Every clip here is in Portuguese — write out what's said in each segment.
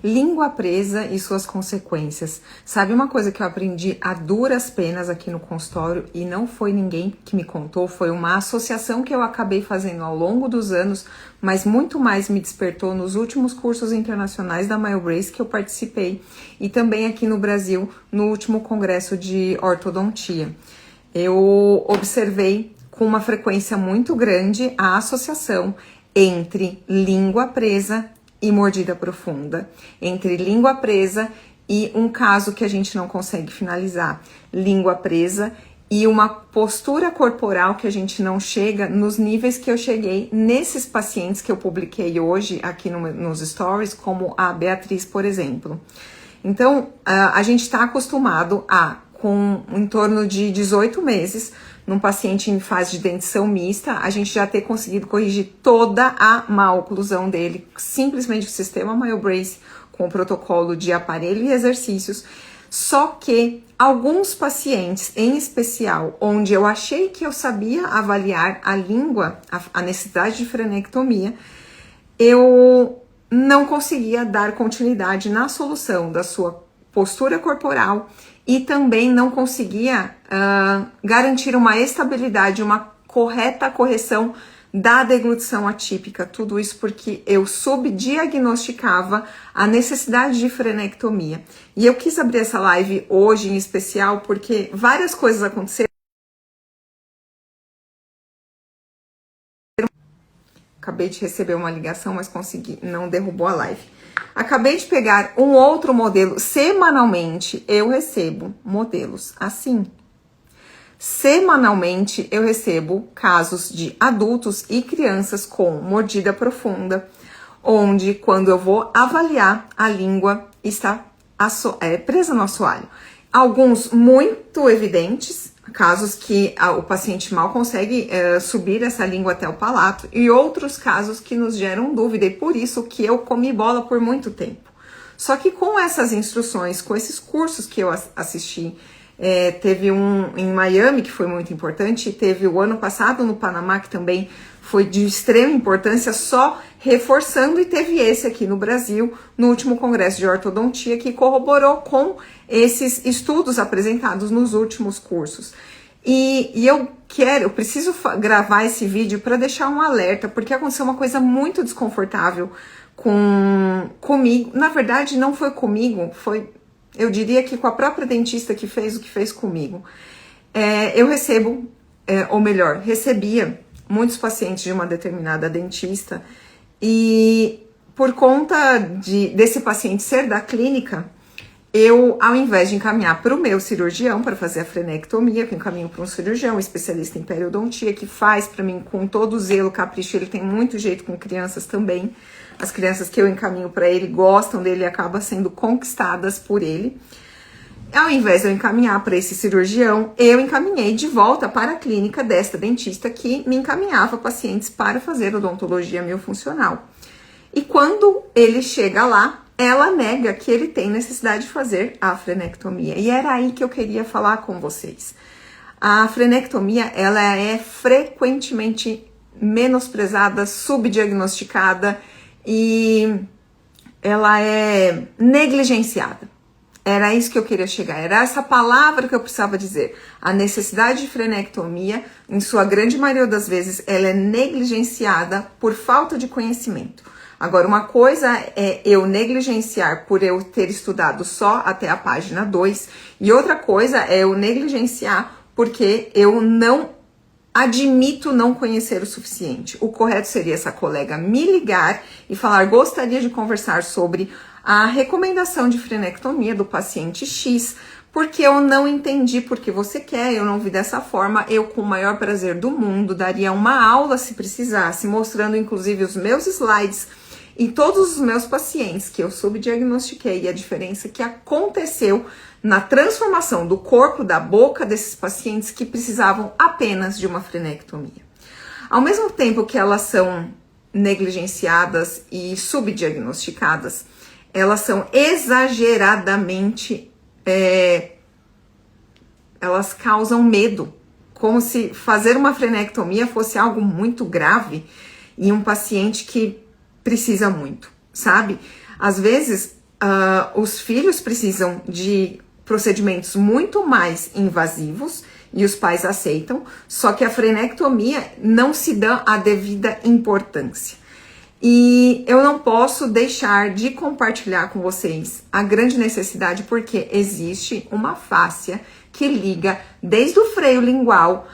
Língua presa e suas consequências. Sabe uma coisa que eu aprendi a duras penas aqui no consultório e não foi ninguém que me contou, foi uma associação que eu acabei fazendo ao longo dos anos, mas muito mais me despertou nos últimos cursos internacionais da MyoBrace que eu participei e também aqui no Brasil no último congresso de ortodontia. Eu observei com uma frequência muito grande a associação entre língua presa e mordida profunda, entre língua presa e um caso que a gente não consegue finalizar, língua presa e uma postura corporal que a gente não chega nos níveis que eu cheguei nesses pacientes que eu publiquei hoje aqui nos stories, como a Beatriz, por exemplo. Então, a gente está acostumado com em torno de 18 meses, num paciente em fase de dentição mista, a gente já ter conseguido corrigir toda a maloclusão dele, simplesmente o sistema MyoBrace, com o protocolo de aparelho e exercícios. Só que alguns pacientes, em especial, onde eu achei que eu sabia avaliar a língua, a necessidade de frenectomia, eu não conseguia dar continuidade na solução da sua postura corporal e também não conseguia garantir uma estabilidade, uma correta correção da deglutição atípica. Tudo isso porque eu subdiagnosticava a necessidade de frenectomia. E eu quis abrir essa live hoje em especial porque várias coisas aconteceram. Acabei de receber uma ligação, mas consegui, não derrubou a live. Acabei de pegar um outro modelo. Semanalmente eu recebo modelos assim. Semanalmente eu recebo casos de adultos e crianças com mordida profunda, onde quando eu vou avaliar a língua está presa no assoalho. Alguns muito evidentes, casos que o paciente mal consegue subir essa língua até o palato, e outros casos que nos geram dúvida, e por isso que eu comi bola por muito tempo. Só que com essas instruções, com esses cursos que eu assisti, teve um em Miami que foi muito importante, teve o ano passado no Panamá que também foi de extrema importância, só reforçando, e teve esse aqui no Brasil, no último congresso de ortodontia, que corroborou com esses estudos apresentados nos últimos cursos. E eu preciso gravar esse vídeo para deixar um alerta, porque aconteceu uma coisa muito desconfortável comigo. Na verdade, não foi comigo, eu diria que com a própria dentista que fez o que fez comigo. Eu recebia muitos pacientes de uma determinada dentista e por conta desse paciente ser da clínica, eu, ao invés de encaminhar para o meu cirurgião para fazer a frenectomia, que eu encaminho para um cirurgião especialista em periodontia, que faz para mim com todo zelo, capricho, ele tem muito jeito com crianças também. As crianças que eu encaminho para ele gostam dele e acabam sendo conquistadas por ele. Ao invés de eu encaminhar para esse cirurgião, eu encaminhei de volta para a clínica desta dentista que me encaminhava pacientes para fazer odontologia miofuncional. E quando ele chega lá, ela nega que ele tem necessidade de fazer a frenectomia. E era aí que eu queria falar com vocês. A frenectomia, ela é frequentemente menosprezada, subdiagnosticada e ela é negligenciada. Era isso que eu queria chegar, era essa palavra que eu precisava dizer. A necessidade de frenectomia, em sua grande maioria das vezes, ela é negligenciada por falta de conhecimento. Agora, uma coisa é eu negligenciar por eu ter estudado só até a página 2, e outra coisa é eu negligenciar porque eu não admito não conhecer o suficiente. O correto seria essa colega me ligar e falar: gostaria de conversar sobre a recomendação de frenectomia do paciente X, porque eu não entendi porque você quer, eu não vi dessa forma, eu com o maior prazer do mundo daria uma aula se precisasse, mostrando inclusive os meus slides e todos os meus pacientes que eu subdiagnostiquei e a diferença que aconteceu na transformação do corpo, da boca desses pacientes que precisavam apenas de uma frenectomia. Ao mesmo tempo que elas são negligenciadas e subdiagnosticadas, elas são exageradamente, elas causam medo, como se fazer uma frenectomia fosse algo muito grave e um paciente que precisa muito, sabe? Às vezes os filhos precisam de procedimentos muito mais invasivos e os pais aceitam, só que a frenectomia não se dá a devida importância. E eu não posso deixar de compartilhar com vocês a grande necessidade, porque existe uma fáscia que liga desde o freio lingual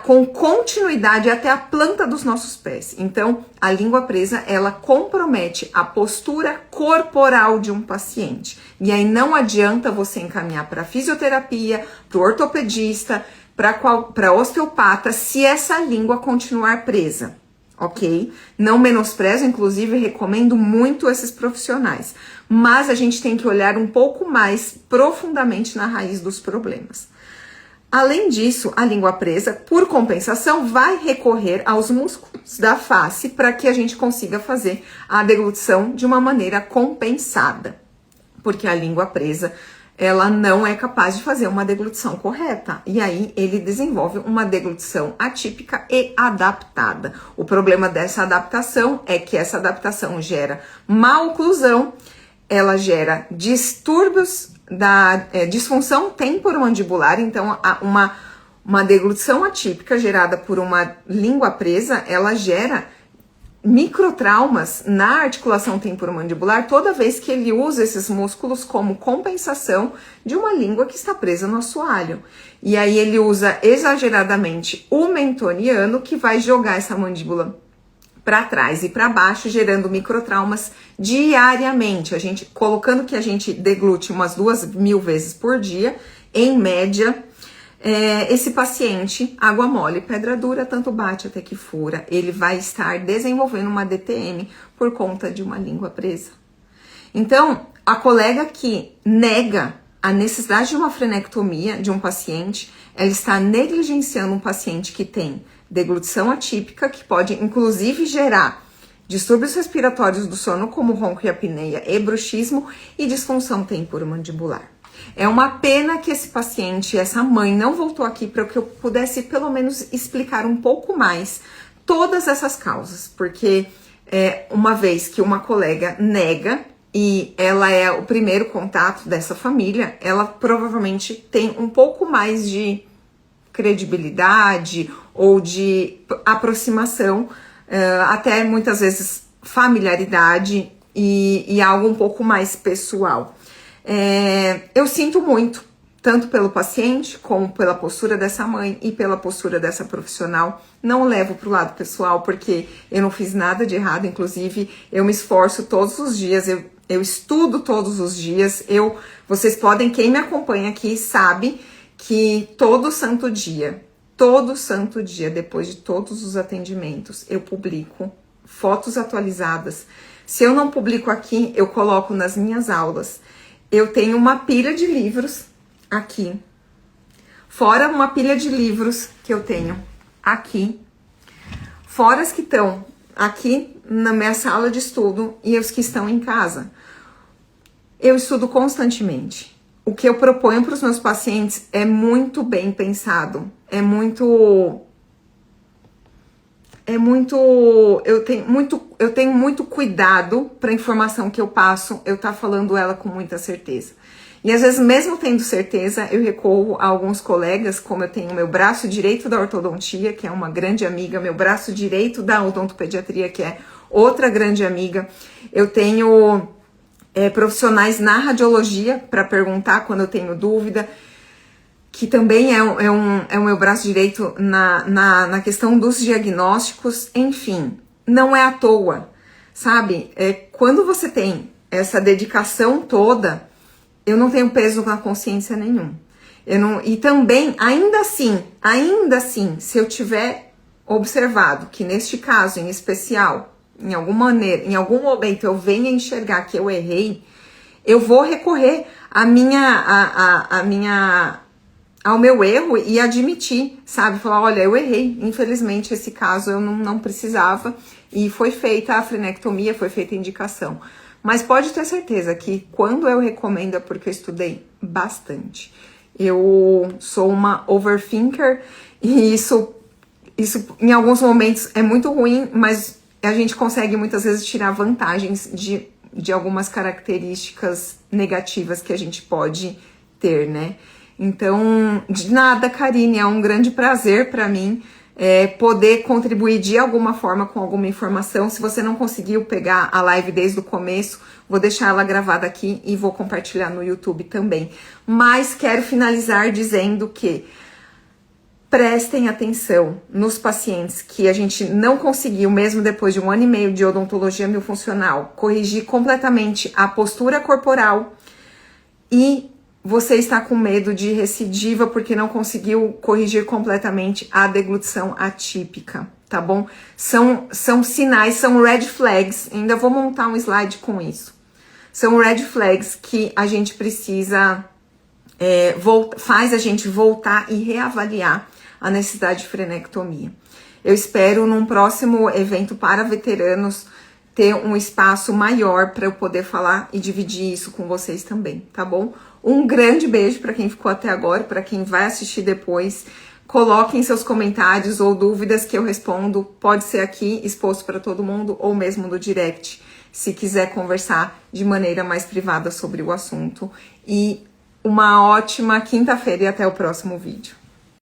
com continuidade até a planta dos nossos pés. Então, a língua presa, ela compromete a postura corporal de um paciente. E aí não adianta você encaminhar para fisioterapia, para o ortopedista, para osteopata, se essa língua continuar presa. Ok? Não menosprezo, inclusive recomendo muito esses profissionais. Mas a gente tem que olhar um pouco mais profundamente na raiz dos problemas. Além disso, a língua presa, por compensação, vai recorrer aos músculos da face para que a gente consiga fazer a deglutição de uma maneira compensada. Porque a língua presa, ela não é capaz de fazer uma deglutição correta. E aí, ele desenvolve uma deglutição atípica e adaptada. O problema dessa adaptação é que essa adaptação gera má oclusão, ela gera distúrbios da disfunção temporomandibular. Então, uma deglutição atípica gerada por uma língua presa, ela gera microtraumas na articulação temporomandibular toda vez que ele usa esses músculos como compensação de uma língua que está presa no assoalho. E aí ele usa exageradamente o mentoniano, que vai jogar essa mandíbula para trás e para baixo, gerando microtraumas diariamente. A gente colocando que a gente deglute umas 2.000 vezes por dia, em média. Esse paciente, água mole, pedra dura, tanto bate até que fura, ele vai estar desenvolvendo uma DTM por conta de uma língua presa. Então, a colega que nega a necessidade de uma frenectomia de um paciente, ela está negligenciando um paciente que tem deglutição atípica, que pode inclusive gerar distúrbios respiratórios do sono, como ronco e apneia e bruxismo, e disfunção temporomandibular. É uma pena que esse paciente, essa mãe, não voltou aqui para que eu pudesse pelo menos explicar um pouco mais todas essas causas, porque uma vez que uma colega nega e ela é o primeiro contato dessa família, ela provavelmente tem um pouco mais de credibilidade ou de aproximação, até muitas vezes familiaridade e algo um pouco mais pessoal. Eu sinto muito, tanto pelo paciente, como pela postura dessa mãe e pela postura dessa profissional. Não levo para o lado pessoal, porque eu não fiz nada de errado, inclusive eu me esforço todos os dias, eu estudo todos os dias. Vocês podem, quem me acompanha aqui sabe que todo santo dia, depois de todos os atendimentos, eu publico fotos atualizadas. Se eu não publico aqui, eu coloco nas minhas aulas. Eu tenho uma pilha de livros aqui, fora uma pilha de livros que eu tenho aqui, fora as que estão aqui na minha sala de estudo e os que estão em casa. Eu estudo constantemente. O que eu proponho para os meus pacientes é muito bem pensado, eu tenho muito cuidado para a informação que eu passo, eu tá falando ela com muita certeza. E às vezes, mesmo tendo certeza, eu recorro a alguns colegas, como eu tenho meu braço direito da ortodontia, que é uma grande amiga, meu braço direito da odontopediatria, que é outra grande amiga. Eu tenho profissionais na radiologia para perguntar quando eu tenho dúvida, que também é o meu braço direito na questão dos diagnósticos. Enfim, não é à toa, sabe? Quando você tem essa dedicação toda, eu não tenho peso na consciência nenhum. E também, ainda assim, se eu tiver observado que neste caso em especial, em algum momento eu venha enxergar que eu errei, eu vou recorrer ao meu erro e admitir, sabe? Falar, olha, eu errei, infelizmente esse caso eu não precisava e foi feita a frenectomia, foi feita a indicação. Mas pode ter certeza que quando eu recomendo é porque eu estudei bastante. Eu sou uma overthinker e isso em alguns momentos é muito ruim, mas a gente consegue muitas vezes tirar vantagens de de algumas características negativas que a gente pode ter, né? Então, de nada, Karine, é um grande prazer para mim poder contribuir de alguma forma com alguma informação. Se você não conseguiu pegar a live desde o começo, vou deixar ela gravada aqui e vou compartilhar no YouTube também. Mas quero finalizar dizendo que prestem atenção nos pacientes que a gente não conseguiu, mesmo depois de 1 ano e meio de odontologia miofuncional, corrigir completamente a postura corporal e você está com medo de recidiva porque não conseguiu corrigir completamente a deglutição atípica, tá bom? São sinais, são red flags, ainda vou montar um slide com isso. São red flags que a gente precisa, faz a gente voltar e reavaliar a necessidade de frenectomia. Eu espero num próximo evento para veteranos ter um espaço maior para eu poder falar e dividir isso com vocês também, tá bom? Um grande beijo para quem ficou até agora, para quem vai assistir depois. Coloquem seus comentários ou dúvidas que eu respondo. Pode ser aqui, exposto para todo mundo, ou mesmo no direct, se quiser conversar de maneira mais privada sobre o assunto. E uma ótima quinta-feira e até o próximo vídeo.